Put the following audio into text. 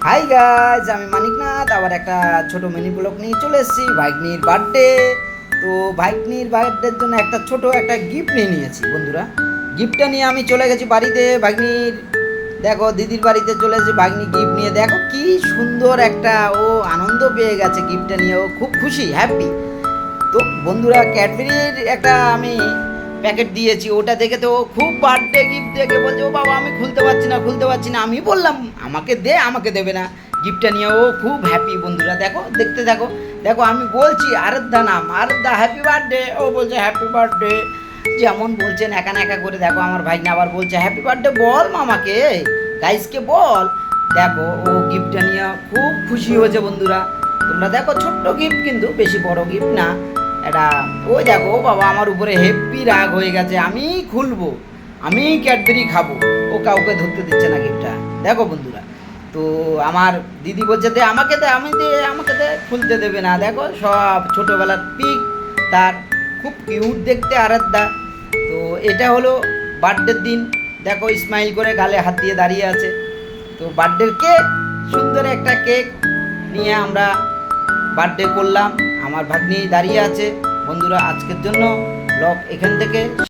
Hi guys, আমি মানিকনাথ আবার একটা ছোট মিনি ব্লগ নিয়ে চলে এসেছি। ভাগ্নির বার্থডে, তো ভাগ্নির বার্থডের জন্য একটা গিফট নিয়ে নিয়েছি বন্ধুরা। গিফটটা নিয়ে আমি চলে গেছি বাড়িতে। ভাগ্নির দেখো, দিদির বাড়িতে চলে এসেছি ভাগ্নি গিফট নিয়ে। দেখো কি সুন্দর একটা, ও আনন্দ পেয়ে গেছে গিফটটা নিয়ে, ও খুব খুশি, হ্যাপি। তো বন্ধুরা, ক্যাডবেরির একটা আমি প্যাকেট দিয়েছি, ওটা দেখে তো খুব বার্থডে গিফট দেখে বলছে, ও বাবা আমি খুলতে পারছি না। আমি বললাম আমাকে দেবে না। গিফটটা নিয়ে ও খুব হ্যাপি। বন্ধুরা দেখো, দেখতে থাকো। দেখো আমি বলছি আরাধ্যা নাম, আরাধ্যা হ্যাপি বার্থডে, ও বলছে হ্যাপি বার্থডে। যেমন বলছেন একা না একা করে। দেখো আমার ভাইনা আবার বলছে হ্যাপি বার্থডে বল মামাকে, গাইসকে বল। দেখো ও গিফটটা নিয়ে খুব খুশি হয়েছে বন্ধুরা। তোমরা দেখো, ছোট্ট গিফট কিন্তু বেশি বড় গিফট না এটা। ওই দেখো, ও বাবা আমার উপরে হেভি রাগ হয়ে গেছে, আমি খুলবো, আমি ক্যাডবেরি খাবো, ও কাউকে ধরতে দিচ্ছে না গিফটটা। দেখো বন্ধুরা, তো আমার দিদি বলছে দে আমাকে দে, আমাকে দে, খুলতে দেবে না। দেখো সব ছোটোবেলার পিক তার, খুব কিউট দেখতে আরাধ্যা। তো এটা হলো বার্থডের দিন। দেখো স্মাইল করে গালে হাত দিয়ে দাঁড়িয়ে আছে। তো বার্থডের কেক, সুন্দর একটা কেক নিয়ে আমরা বার্থডে করলাম। আমার ভাগ্নি দাঁড়িয়ে আছে। বন্ধুরা আজকের জন্য ব্লগ এখান থেকে